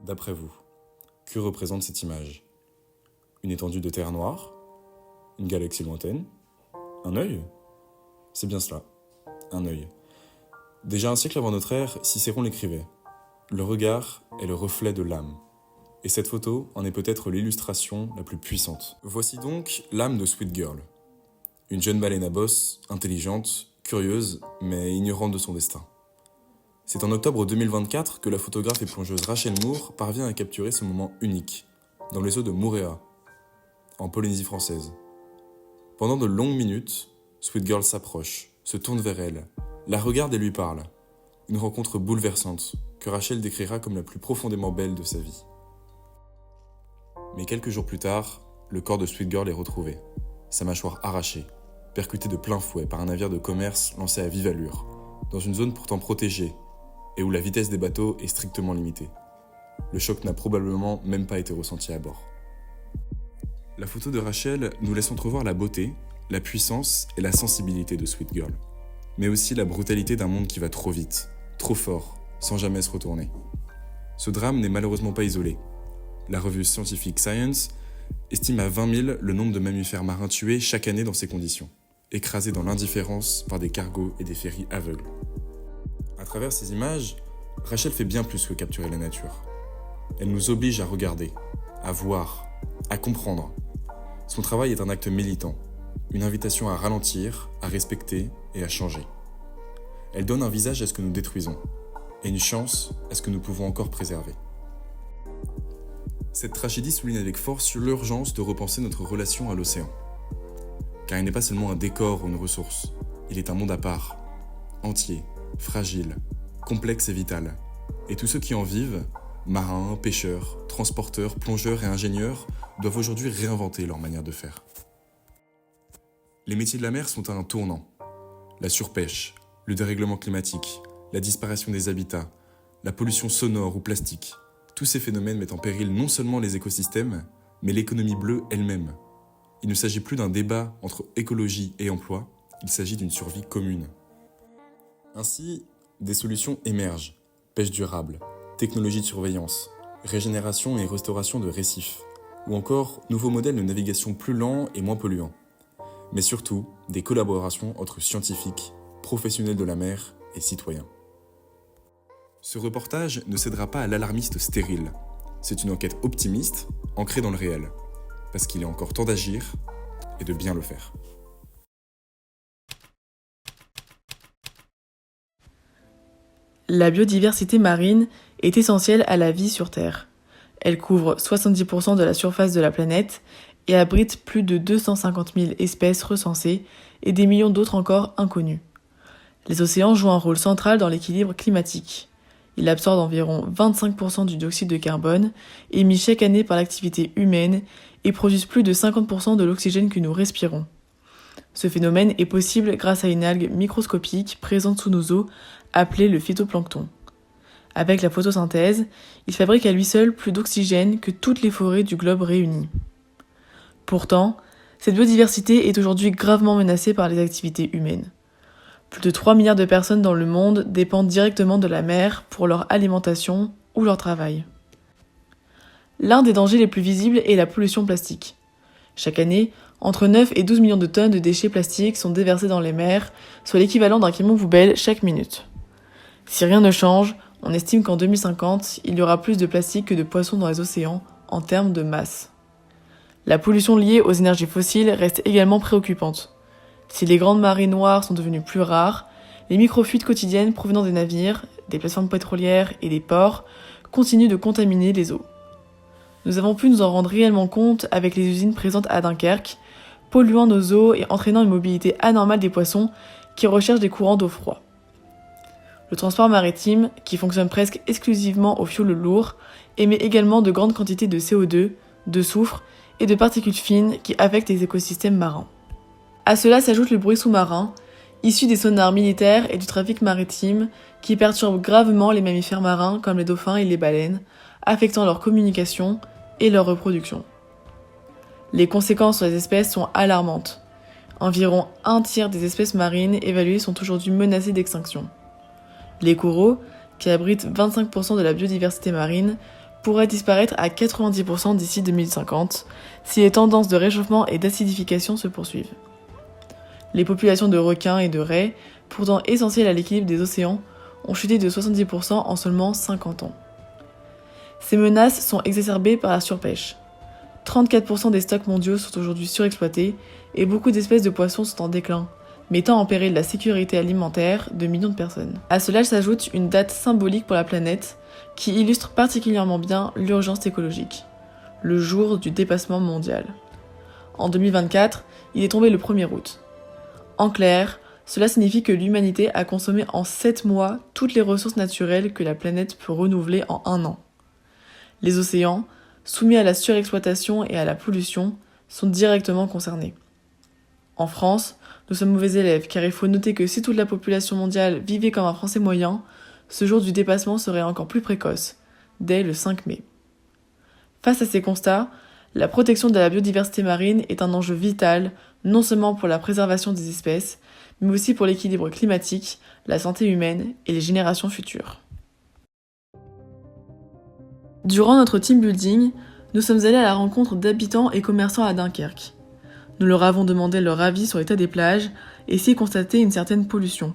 D'après vous, que représente cette image? Une étendue de terre noire? Une galaxie lointaine? Un œil? C'est bien cela, un œil. Déjà un siècle avant notre ère, Cicéron l'écrivait. Le regard est le reflet de l'âme. Et cette photo en est peut-être l'illustration la plus puissante. Voici donc l'âme de Sweet Girl. Une jeune baleine à bosse, intelligente, curieuse, mais ignorante de son destin. C'est en octobre 2024 que la photographe et plongeuse Rachel Moore parvient à capturer ce moment unique, dans les eaux de Moorea, en Polynésie française. Pendant de longues minutes, Sweet Girl s'approche, se tourne vers elle, la regarde et lui parle. Une rencontre bouleversante, que Rachel décrira comme la plus profondément belle de sa vie. Mais quelques jours plus tard, le corps de Sweet Girl est retrouvé, sa mâchoire arrachée, percutée de plein fouet par un navire de commerce lancé à vive allure, dans une zone pourtant protégée, et où la vitesse des bateaux est strictement limitée. Le choc n'a probablement même pas été ressenti à bord. La photo de Rachel nous laisse entrevoir la beauté, la puissance et la sensibilité de Sweet Girl, mais aussi la brutalité d'un monde qui va trop vite, trop fort, sans jamais se retourner. Ce drame n'est malheureusement pas isolé. La revue scientifique Science estime à 20 000 le nombre de mammifères marins tués chaque année dans ces conditions, écrasés dans l'indifférence par des cargos et des ferries aveugles. À travers ces images, Rachel fait bien plus que capturer la nature. Elle nous oblige à regarder, à voir, à comprendre. Son travail est un acte militant, une invitation à ralentir, à respecter et à changer. Elle donne un visage à ce que nous détruisons, et une chance à ce que nous pouvons encore préserver. Cette tragédie souligne avec force l'urgence de repenser notre relation à l'océan. Car il n'est pas seulement un décor ou une ressource, il est un monde à part, entier, fragile, complexe et vital. Et tous ceux qui en vivent, marins, pêcheurs, transporteurs, plongeurs et ingénieurs, doivent aujourd'hui réinventer leur manière de faire. Les métiers de la mer sont à un tournant. La surpêche, le dérèglement climatique, la disparition des habitats, la pollution sonore ou plastique, tous ces phénomènes mettent en péril non seulement les écosystèmes, mais l'économie bleue elle-même. Il ne s'agit plus d'un débat entre écologie et emploi, il s'agit d'une survie commune. Ainsi, des solutions émergent. Pêche durable, technologie de surveillance, régénération et restauration de récifs, ou encore nouveaux modèles de navigation plus lents et moins polluants. Mais surtout, des collaborations entre scientifiques, professionnels de la mer et citoyens. Ce reportage ne cédera pas à l'alarmiste stérile. C'est une enquête optimiste, ancrée dans le réel, parce qu'il est encore temps d'agir et de bien le faire. La biodiversité marine est essentielle à la vie sur Terre. Elle couvre 70% de la surface de la planète et abrite plus de 250 000 espèces recensées et des millions d'autres encore inconnues. Les océans jouent un rôle central dans l'équilibre climatique. Ils absorbent environ 25% du dioxyde de carbone émis chaque année par l'activité humaine et produisent plus de 50% de l'oxygène que nous respirons. Ce phénomène est possible grâce à une algue microscopique présente sous nos eaux appelée le phytoplancton. Avec la photosynthèse, il fabrique à lui seul plus d'oxygène que toutes les forêts du globe réunies. Pourtant, cette biodiversité est aujourd'hui gravement menacée par les activités humaines. Plus de 3 milliards de personnes dans le monde dépendent directement de la mer pour leur alimentation ou leur travail. L'un des dangers les plus visibles est la pollution plastique. Chaque année, entre 9 et 12 millions de tonnes de déchets plastiques sont déversés dans les mers, soit l'équivalent d'un camion poubelle chaque minute. Si rien ne change, on estime qu'en 2050, il y aura plus de plastique que de poissons dans les océans en termes de masse. La pollution liée aux énergies fossiles reste également préoccupante. Si les grandes marées noires sont devenues plus rares, les microfuites quotidiennes provenant des navires, des plateformes pétrolières et des ports continuent de contaminer les eaux. Nous avons pu nous en rendre réellement compte avec les usines présentes à Dunkerque, polluant nos eaux et entraînant une mobilité anormale des poissons qui recherchent des courants d'eau froid. Le transport maritime, qui fonctionne presque exclusivement au fioul lourd, émet également de grandes quantités de CO2, de soufre et de particules fines qui affectent les écosystèmes marins. À cela s'ajoute le bruit sous-marin, issu des sonars militaires et du trafic maritime, qui perturbe gravement les mammifères marins comme les dauphins et les baleines, affectant leur communication et leur reproduction. Les conséquences sur les espèces sont alarmantes. Environ un tiers des espèces marines évaluées sont aujourd'hui menacées d'extinction. Les coraux, qui abritent 25% de la biodiversité marine, pourrait disparaître à 90% d'ici 2050 si les tendances de réchauffement et d'acidification se poursuivent. Les populations de requins et de raies, pourtant essentielles à l'équilibre des océans, ont chuté de 70% en seulement 50 ans. Ces menaces sont exacerbées par la surpêche. 34% des stocks mondiaux sont aujourd'hui surexploités et beaucoup d'espèces de poissons sont en déclin, mettant en péril la sécurité alimentaire de millions de personnes. À cela s'ajoute une date symbolique pour la planète qui illustre particulièrement bien l'urgence écologique, le jour du dépassement mondial. En 2024, il est tombé le 1er août. En clair, cela signifie que l'humanité a consommé en 7 mois toutes les ressources naturelles que la planète peut renouveler en 1 an. Les océans, soumis à la surexploitation et à la pollution, sont directement concernés. En France, nous sommes mauvais élèves car il faut noter que si toute la population mondiale vivait comme un Français moyen, ce jour du dépassement serait encore plus précoce, dès le 5 mai. Face à ces constats, la protection de la biodiversité marine est un enjeu vital, non seulement pour la préservation des espèces, mais aussi pour l'équilibre climatique, la santé humaine et les générations futures. Durant notre team building, nous sommes allés à la rencontre d'habitants et commerçants à Dunkerque. Nous leur avons demandé leur avis sur l'état des plages et s'ils constataient une certaine pollution.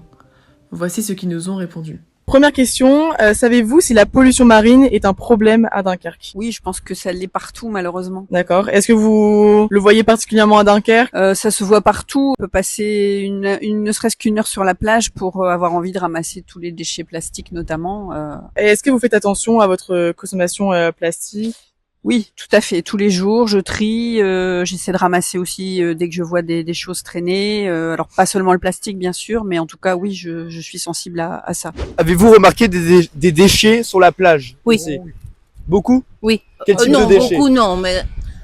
Voici ce qu'ils nous ont répondu. Première question, savez-vous si la pollution marine est un problème à Dunkerque? Oui, je pense que ça l'est partout, malheureusement. D'accord. Est-ce que vous le voyez particulièrement à Dunkerque? Ça se voit partout. On peut passer ne serait-ce qu'une heure sur la plage pour avoir envie de ramasser tous les déchets plastiques, notamment. Et est-ce que vous faites attention à votre consommation plastique? Oui, tout à fait. Tous les jours, je trie. J'essaie de ramasser aussi dès que je vois des choses traîner. Alors pas seulement le plastique, bien sûr, mais en tout cas, oui, je suis sensible à ça. Avez-vous remarqué des déchets sur la plage? Oui. Ici? Beaucoup? Oui. Quel type Non, de déchets? beaucoup non, mais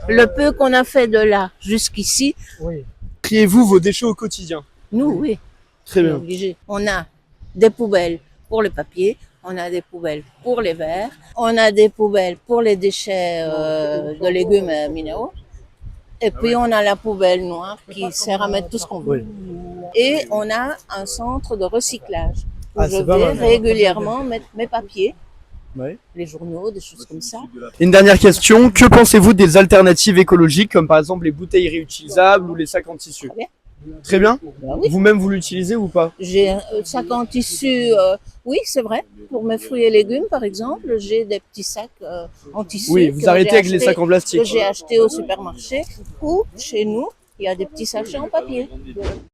le peu qu'on a fait de là jusqu'ici, Triez-vous vos déchets au quotidien? nous, oui, Très on est bien. obligé. On a des poubelles pour le papier, on a des poubelles pour les verres, on a des poubelles pour les déchets de légumes minéraux, et puis on a la poubelle noire qui sert à mettre tout ce qu'on veut. Et on a un centre de recyclage où Ah, je c'est pas vais mal. régulièrement mettre mes papiers, Ouais. les journaux, des choses comme ça. Une dernière question, que pensez-vous des alternatives écologiques comme par exemple les bouteilles réutilisables ou les sacs en tissu? Très bien. Très bien. Ben oui. Vous-même vous l'utilisez ou pas? J'ai un sac en tissu, oui, c'est vrai. Pour mes fruits et légumes, par exemple, j'ai des petits sacs en tissu. Oui, vous que arrêtez j'ai avec les achetés- sacs en Que plastique. j'ai acheté au supermarché ou chez nous, il y a des petits sachets en papier.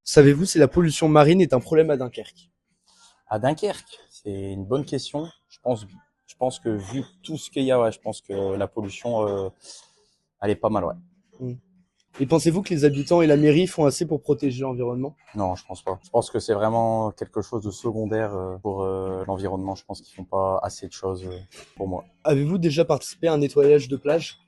Savez-vous si la pollution marine est un problème à Dunkerque? À Dunkerque, c'est une bonne question. Je pense que vu tout ce qu'il y a, ouais, je pense que la pollution, elle est pas mal, ouais. Et pensez-vous que les habitants et la mairie font assez pour protéger l'environnement? Non, je pense pas. Je pense que c'est vraiment quelque chose de secondaire pour l'environnement. Je pense qu'ils font pas assez de choses pour moi. Avez-vous déjà participé à un nettoyage de plage?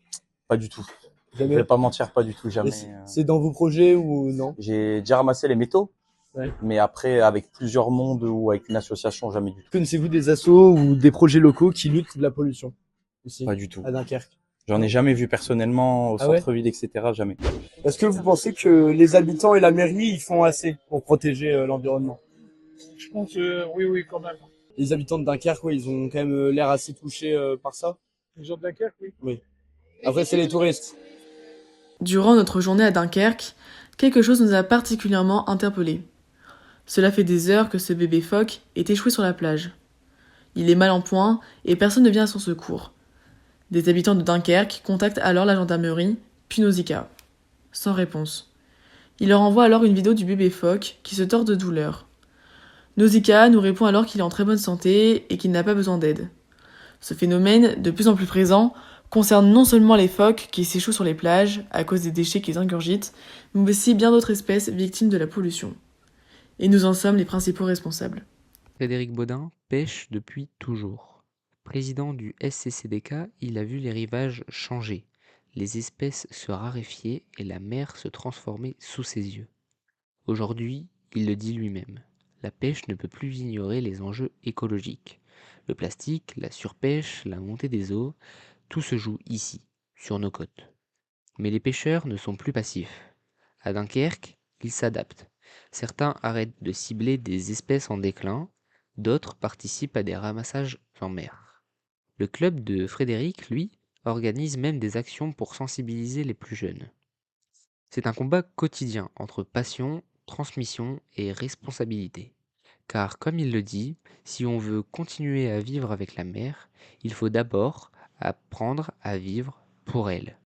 Pas du tout. Je Jamais. vais pas mentir, pas du tout, Et jamais. c'est dans vos projets ou non? J'ai déjà ramassé les métaux, Ouais. mais après, avec plusieurs mondes ou avec une association, jamais du tout. Connaissez-vous des assos ou des projets locaux qui luttent contre la pollution ici, Pas du tout. à Dunkerque? J'en ai jamais vu personnellement au Ah ouais centre-ville, etc. Jamais. Est-ce que vous pensez que les habitants et la mairie ils font assez pour protéger l'environnement? Je pense oui, quand même. Les habitants de Dunkerque, ouais, ils ont quand même l'air assez touchés par ça. Les gens de Dunkerque, oui. Après, c'est les touristes. Durant notre journée à Dunkerque, quelque chose nous a particulièrement interpellés. Cela fait des heures que ce bébé phoque est échoué sur la plage. Il est mal en point et personne ne vient à son secours. Des habitants de Dunkerque contactent alors la gendarmerie, puis Nausicaa. Sans réponse. Il leur envoie alors une vidéo du bébé phoque qui se tord de douleur. Nausicaa nous répond alors qu'il est en très bonne santé et qu'il n'a pas besoin d'aide. Ce phénomène, de plus en plus présent, concerne non seulement les phoques qui s'échouent sur les plages à cause des déchets qu'ils ingurgitent, mais aussi bien d'autres espèces victimes de la pollution. Et nous en sommes les principaux responsables. Frédéric Baudin pêche depuis toujours. Président du SCCDK, il a vu les rivages changer, les espèces se raréfier et la mer se transformer sous ses yeux. Aujourd'hui, il le dit lui-même, la pêche ne peut plus ignorer les enjeux écologiques. Le plastique, la surpêche, la montée des eaux, tout se joue ici, sur nos côtes. Mais les pêcheurs ne sont plus passifs. À Dunkerque, ils s'adaptent. Certains arrêtent de cibler des espèces en déclin, d'autres participent à des ramassages en mer. Le club de Frédéric, lui, organise même des actions pour sensibiliser les plus jeunes. C'est un combat quotidien entre passion, transmission et responsabilité. Car comme il le dit, si on veut continuer à vivre avec la mer, il faut d'abord apprendre à vivre pour elle.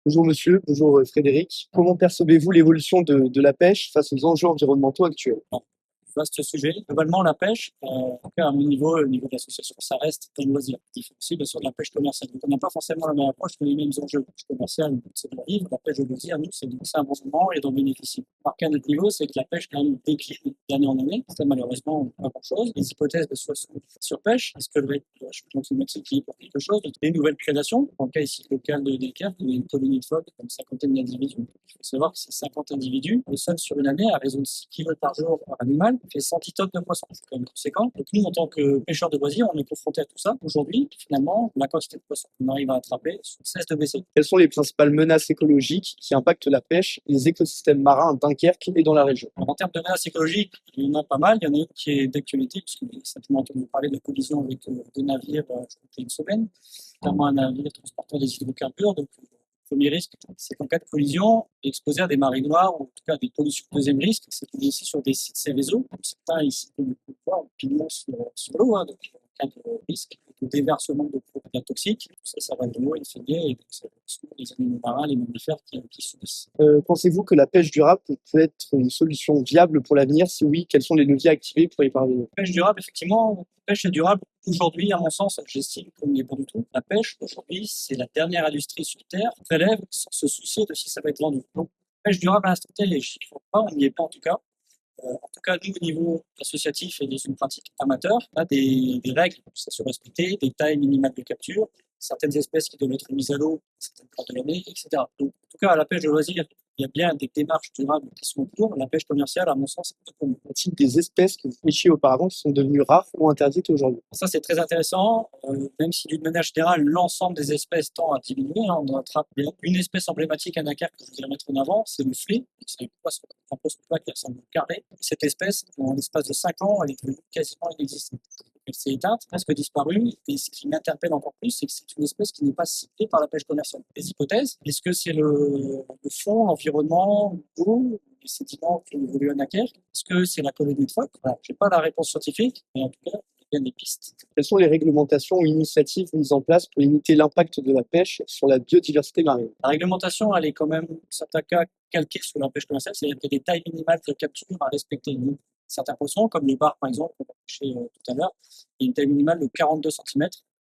Bonjour monsieur, bonjour Frédéric. Comment percevez-vous l'évolution de la pêche face aux enjeux environnementaux actuels? Vaste sujet. Globalement, la pêche, en tout cas à mon niveau, au niveau de l'association, ça reste un loisir. Il faut aussi, bien sûr, de la pêche commerciale. Donc, on n'a pas forcément la même approche que les mêmes enjeux. La pêche commerciale, c'est de vivre. La pêche de loisir, nous, c'est de lancer un bon moment et d'en bénéficier. Marqué à notre niveau, c'est que la pêche, quand même, décline d'année en année. C'est malheureusement pas grand-chose. Les hypothèses de soit sur pêche, est-ce que le réchauffement climatique qui est pour quelque chose, des nouvelles prédations, en cas ici local de Dunkerque, il y a une colonie de phoques, comme 50 d'individus. Il faut savoir que ces 50 individus, le seul sur une année, à raison de 6 kg par jour par animal, fait 110 tonnes de poissons. C'est quand même conséquent. Donc nous, en tant que pêcheurs de loisirs, on est confrontés à tout ça. Aujourd'hui, finalement, la quantité de poissons qu'on arrive à attraper cesse de baisser. Quelles sont les principales menaces écologiques qui impactent la pêche et les écosystèmes marins à Dunkerque et dans la région? En termes de menaces écologiques, il y en a pas mal. Il y en a une qui est d'actualité, puisque vous avez certainement entendu parler de la collision avec deux navires, je crois qu'il y a une semaine, notamment un navire transportant des hydrocarbures. Donc, le premier risque, c'est qu'en cas de collision, exposé à des marées noires ou en tout cas à des pollutions. Deuxième risque, c'est qu'on est ici sur des sites Céveso. Certains ici, comme vous pouvez le voir, pignon sur l'eau, donc en cas de risque de déversement de produits toxiques. Ça va de l'eau infectée et donc ça va les animaux marins, les mammifères qui subissent. Pensez-vous que la pêche durable peut être une solution viable pour l'avenir? Si oui, quels sont les leviers activés pour y parvenir? La pêche durable, effectivement, la pêche est durable. Aujourd'hui, à mon sens, j'estime qu'on n'y est pas du tout. La pêche, aujourd'hui, c'est la dernière industrie sur Terre qui prélève sans se soucier de si ça va être vendu. Donc, la pêche durable à l'instant T, je n'y crois pas, on n'y est pas en tout cas. En tout cas, nous, au niveau associatif et des pratiques amateurs, on a des règles pour se respecter, des tailles minimales de capture, certaines espèces qui doivent être mises à l'eau, certaines parts de l'année, etc. Donc, en tout cas, à la pêche de loisirs, il y a bien des démarches durables qui sont en cours. La pêche commerciale, à mon sens, c'est tout. Y a-t-il des espèces que vous pêchiez auparavant qui sont devenues rares ou interdites aujourd'hui? Ça, c'est très intéressant, même si d'une manière générale, l'ensemble des espèces tend à diminuer. On attrape une espèce emblématique à Dunkerque que je voudrais mettre en avant, c'est le flé. C'est un poisson plat qui ressemble au carré. Cette espèce, en l'espace de 5 ans, elle est devenue quasiment inexistante. Elle s'est éteinte, presque disparue. Et ce qui m'interpelle encore plus, c'est que c'est une espèce qui n'est pas ciblée par la pêche commerciale. Les hypothèses, est-ce que c'est le fond, l'environnement, l'eau, les sédiments qui ont évolué à Dunkerque? Est-ce que c'est la colonie de phoques? Voilà. Je n'ai pas la réponse scientifique, mais en tout cas, il y a des pistes. Quelles sont les réglementations ou initiatives mises en place pour limiter l'impact de la pêche sur la biodiversité marine? La réglementation, elle est quand même, certains cas, calquée sur la pêche commerciale, c'est-à-dire qu'il y a des tailles minimales de capture à respecter. Certains poissons, comme les bars par exemple, qu'on a pêché tout à l'heure, il y a une taille minimale de 42 cm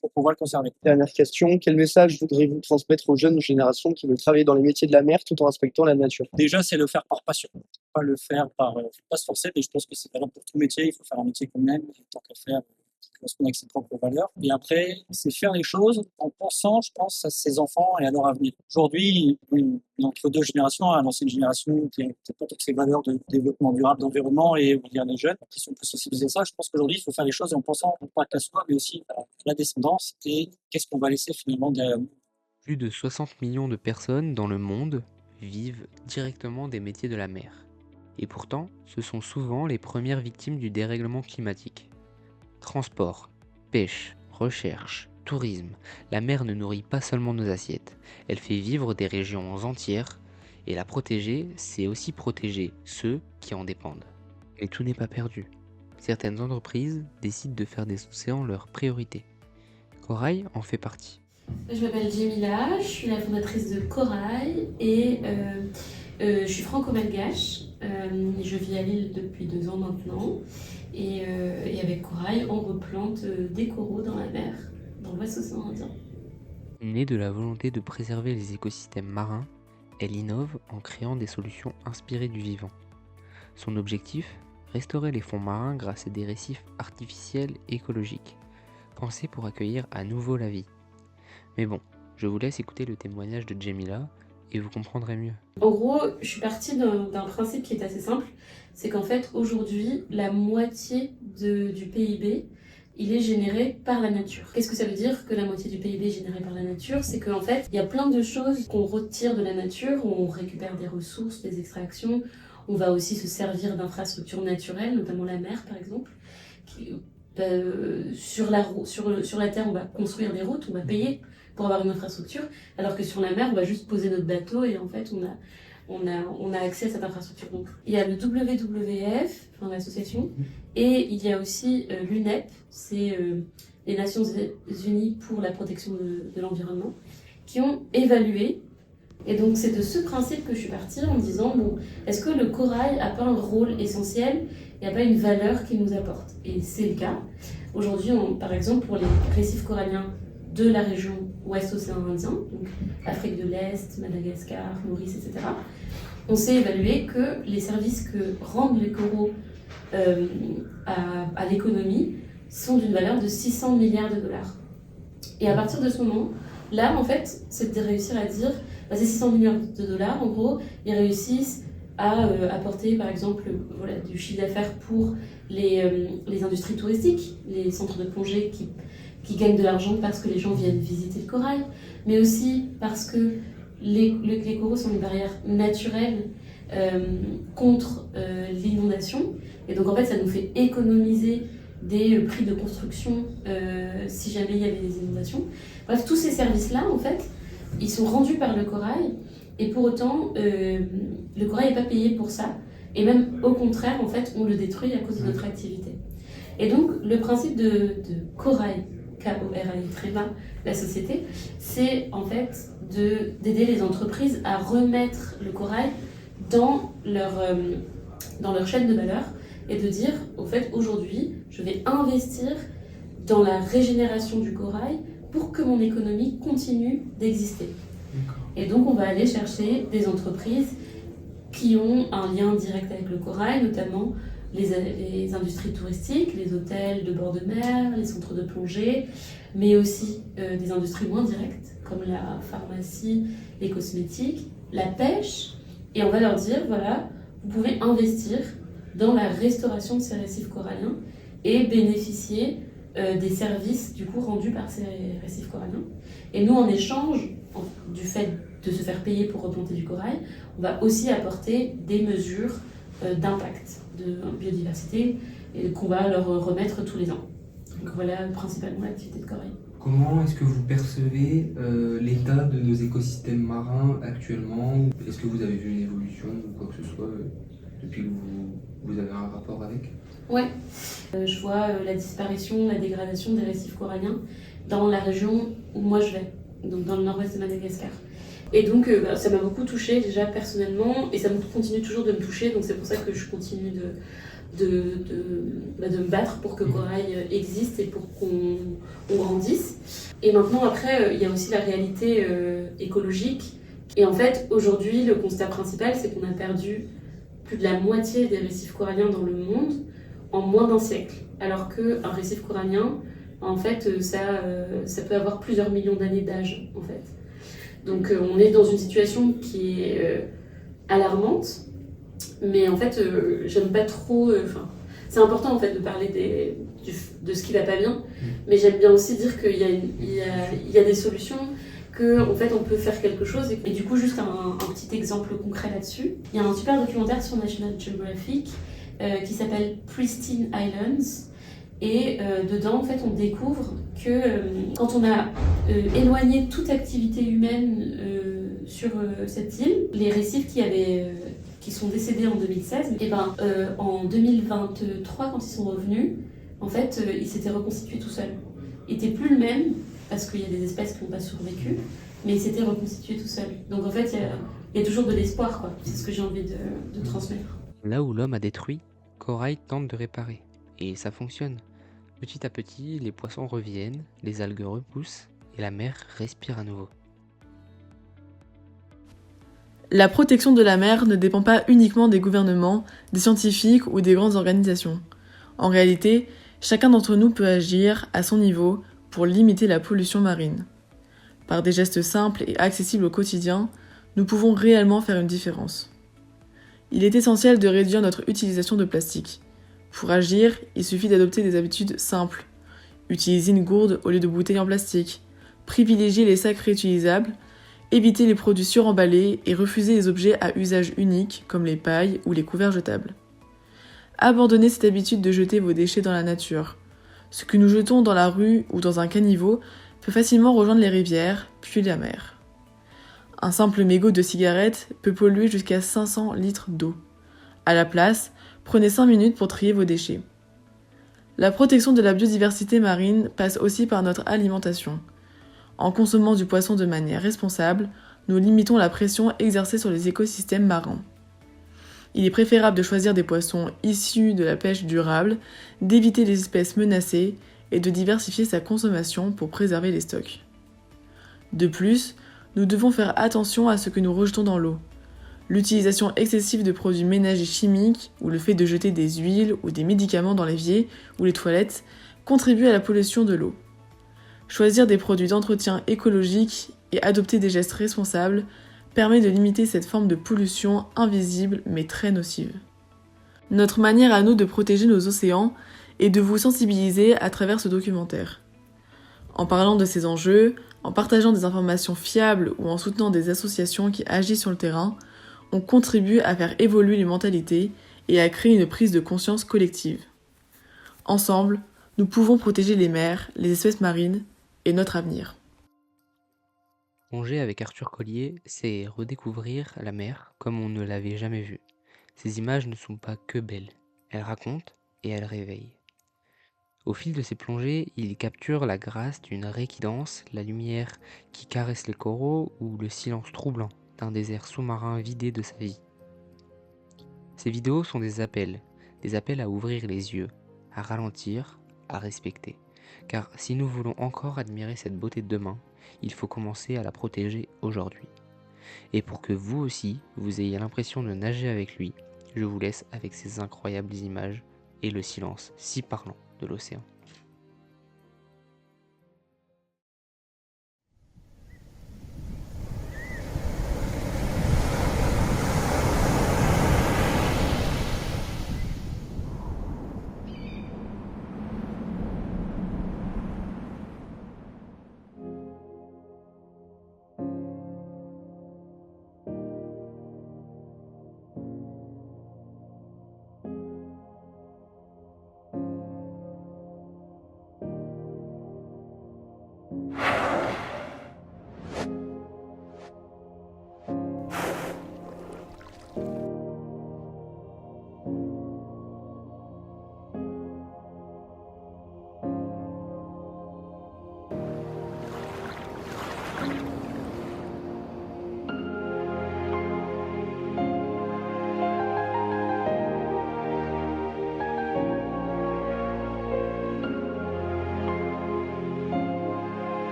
pour pouvoir le conserver. Dernière question, quel message voudriez-vous transmettre aux jeunes générations qui veulent travailler dans les métiers de la mer tout en respectant la nature? Déjà, c'est le faire par passion, pas le faire par... faut pas se forcer, mais je pense que c'est valable pour tout métier. Il faut faire un métier qu'on aime, et tant qu'à faire, qui correspond avec ses propres valeurs. Et après, c'est faire les choses en pensant, je pense, à ses enfants et à leur avenir. Aujourd'hui, on est entre deux générations, l'ancienne génération qui n'a peut-être pas toutes ces valeurs de développement durable, d'environnement, et on va dire les jeunes qui sont plus sensibilisés à ça. Je pense qu'aujourd'hui, il faut faire les choses en pensant pas qu'à soi, mais aussi à la descendance et qu'est-ce qu'on va laisser finalement derrière nous. Plus de 60 millions de personnes dans le monde vivent directement des métiers de la mer. Et pourtant, ce sont souvent les premières victimes du dérèglement climatique. Transport, pêche, recherche, tourisme, la mer ne nourrit pas seulement nos assiettes, elle fait vivre des régions entières, et la protéger, c'est aussi protéger ceux qui en dépendent. Et tout n'est pas perdu. Certaines entreprises décident de faire des océans leur priorité. Corail en fait partie. Je m'appelle Jemila, je suis la fondatrice de Corail et je suis franco-malgache. Je vis à Lille depuis 2 ans maintenant et avec Corail, on replante des coraux dans la mer, dans l'Ouest océan Indien. Née de la volonté de préserver les écosystèmes marins, elle innove en créant des solutions inspirées du vivant. Son objectif, restaurer les fonds marins grâce à des récifs artificiels écologiques, pensés pour accueillir à nouveau la vie. Mais bon, je vous laisse écouter le témoignage de Jemila et vous comprendrez mieux. En gros, je suis partie d'un principe qui est assez simple, c'est qu'en fait aujourd'hui, la moitié du PIB, il est généré par la nature. Qu'est-ce que ça veut dire que la moitié du PIB est générée par la nature? C'est qu'en fait, il y a plein de choses qu'on retire de la nature, où on récupère des ressources, des extractions, on va aussi se servir d'infrastructures naturelles, notamment la mer par exemple, sur la terre, on va construire des routes, on va payer pour avoir une infrastructure, alors que sur la mer, on va juste poser notre bateau et en fait, on a accès à cette infrastructure. Donc, il y a le WWF, enfin, l'association, et il y a aussi l'UNEP, c'est les Nations Unies pour la protection de l'environnement, qui ont évalué. Et donc, c'est de ce principe que je suis partie en me disant, bon, est-ce que le corail n'a pas un rôle essentiel, il n'y a pas une valeur qu'il nous apporte? Et c'est le cas. Aujourd'hui, par exemple, pour les récifs coralliens de la région ouest océan Indien, donc Afrique de l'Est, Madagascar, Maurice, etc., on s'est évalué que les services que rendent les coraux à l'économie sont d'une valeur de 600 milliards de dollars. Et à partir de ce moment, là, en fait, c'est de réussir à dire, ces 600 milliards de dollars, en gros, ils réussissent à apporter, par exemple, du chiffre d'affaires pour les industries touristiques, les centres de plongée qui gagnent de l'argent parce que les gens viennent visiter le corail, mais aussi parce que les coraux sont une barrière naturelle contre l'inondation. Et donc, en fait, ça nous fait économiser des prix de construction si jamais il y avait des inondations. Bref, tous ces services-là, en fait, ils sont rendus par le corail, et pour autant, le corail n'est pas payé pour ça, et même au contraire, en fait, on le détruit à cause de notre activité. Et donc, le principe de Corail, K-O-R-A-I, Tréma, la société, c'est en fait d'aider les entreprises à remettre le corail dans leur chaîne de valeur, et de dire, au fait, aujourd'hui, je vais investir dans la régénération du corail pour que mon économie continue d'exister. Et donc, on va aller chercher des entreprises qui ont un lien direct avec le corail, notamment les industries touristiques, les hôtels de bord de mer, les centres de plongée, mais aussi des industries moins directes, comme la pharmacie, les cosmétiques, la pêche. Et on va leur dire, voilà, vous pouvez investir dans la restauration de ces récifs coralliens et bénéficier des services du coup rendus par ces récifs coralliens. Et nous, en échange du fait de se faire payer pour replanter du corail, on va aussi apporter des mesures d'impact de biodiversité et qu'on va leur remettre tous les ans. Donc voilà principalement l'activité de corail. Comment est-ce que vous percevez l'état de nos écosystèmes marins actuellement? Est-ce que vous avez vu une évolution ou quoi que ce soit depuis que vous avez un rapport avec? Ouais, je vois la disparition, la dégradation des récifs coralliens dans la région où moi je vais, donc dans le nord-ouest de Madagascar. Et donc ça m'a beaucoup touchée déjà personnellement, et ça continue toujours de me toucher, donc c'est pour ça que je continue de me battre pour que Corail existe et pour qu'on grandisse. Et maintenant après, il y a aussi la réalité écologique. Et en fait, aujourd'hui, le constat principal, c'est qu'on a perdu plus de la moitié des récifs coralliens dans le monde en moins d'1 siècle. Alors qu'un récif corallien, en fait, ça peut avoir plusieurs millions d'années d'âge, en fait. Donc on est dans une situation qui est alarmante, mais en fait, j'aime pas trop... c'est important, en fait, de parler de ce qui va pas bien, mais j'aime bien aussi dire qu'il y a des solutions, qu'en fait, on peut faire quelque chose. Et du coup, juste un petit exemple concret là-dessus. Il y a un super documentaire sur National Geographic qui s'appelle Pristine Islands. Et dedans, en fait, on découvre que quand on a éloigné toute activité humaine sur cette île, les récifs qui sont décédés en 2016, et en 2023, quand ils sont revenus, en fait, ils s'étaient reconstitués tout seuls. Ils n'étaient plus le même, parce qu'il y a des espèces qui n'ont pas survécu, mais ils s'étaient reconstitués tout seuls. Donc en fait, il y a toujours de l'espoir, quoi. C'est ce que j'ai envie de transmettre. Là où l'homme a détruit, Corail tente de réparer. Et ça fonctionne. Petit à petit, les poissons reviennent, les algues repoussent et la mer respire à nouveau. La protection de la mer ne dépend pas uniquement des gouvernements, des scientifiques ou des grandes organisations. En réalité, chacun d'entre nous peut agir à son niveau pour limiter la pollution marine. Par des gestes simples et accessibles au quotidien, nous pouvons réellement faire une différence. Il est essentiel de réduire notre utilisation de plastique. Pour agir, il suffit d'adopter des habitudes simples. Utiliser une gourde au lieu de bouteilles en plastique, privilégier les sacs réutilisables, éviter les produits suremballés et refuser les objets à usage unique comme les pailles ou les couverts jetables. Abandonnez cette habitude de jeter vos déchets dans la nature. Ce que nous jetons dans la rue ou dans un caniveau peut facilement rejoindre les rivières, puis la mer. Un simple mégot de cigarette peut polluer jusqu'à 500 litres d'eau. À la place, prenez 5 minutes pour trier vos déchets. La protection de la biodiversité marine passe aussi par notre alimentation. En consommant du poisson de manière responsable, nous limitons la pression exercée sur les écosystèmes marins. Il est préférable de choisir des poissons issus de la pêche durable, d'éviter les espèces menacées et de diversifier sa consommation pour préserver les stocks. De plus, nous devons faire attention à ce que nous rejetons dans l'eau. L'utilisation excessive de produits ménagers chimiques ou le fait de jeter des huiles ou des médicaments dans l'évier ou les toilettes contribue à la pollution de l'eau. Choisir des produits d'entretien écologiques et adopter des gestes responsables permet de limiter cette forme de pollution invisible mais très nocive. Notre manière à nous de protéger nos océans est de vous sensibiliser à travers ce documentaire. En parlant de ces enjeux, en partageant des informations fiables ou en soutenant des associations qui agissent sur le terrain, on contribue à faire évoluer les mentalités et à créer une prise de conscience collective. Ensemble, nous pouvons protéger les mers, les espèces marines et notre avenir. Plonger avec Arthur Collier, c'est redécouvrir la mer comme on ne l'avait jamais vue. Ces images ne sont pas que belles, elles racontent et elles réveillent. Au fil de ces plongées, il capture la grâce d'une raie qui danse, la lumière qui caresse les coraux ou le silence troublant d'un désert sous-marin vidé de sa vie. Ces vidéos sont des appels à ouvrir les yeux, à ralentir, à respecter. Car si nous voulons encore admirer cette beauté de demain, il faut commencer à la protéger aujourd'hui. Et pour que vous aussi, vous ayez l'impression de nager avec lui, je vous laisse avec ces incroyables images et le silence si parlant de l'océan.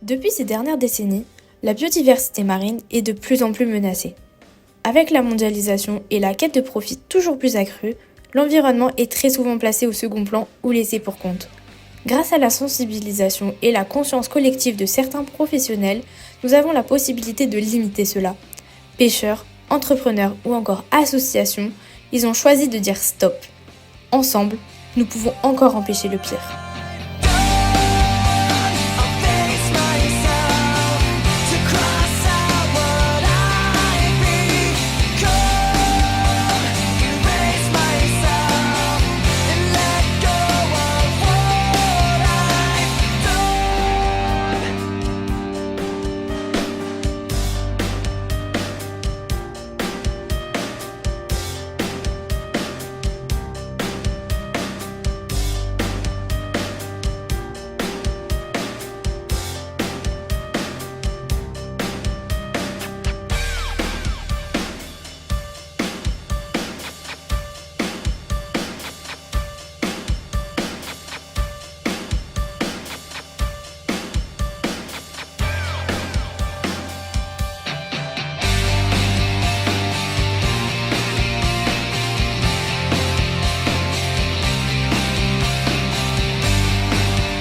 Depuis ces dernières décennies, la biodiversité marine est de plus en plus menacée. Avec la mondialisation et la quête de profit toujours plus accrue, l'environnement est très souvent placé au second plan ou laissé pour compte. Grâce à la sensibilisation et la conscience collective de certains professionnels, nous avons la possibilité de limiter cela. Pêcheurs, entrepreneurs ou encore associations, ils ont choisi de dire stop. Ensemble, nous pouvons encore empêcher le pire.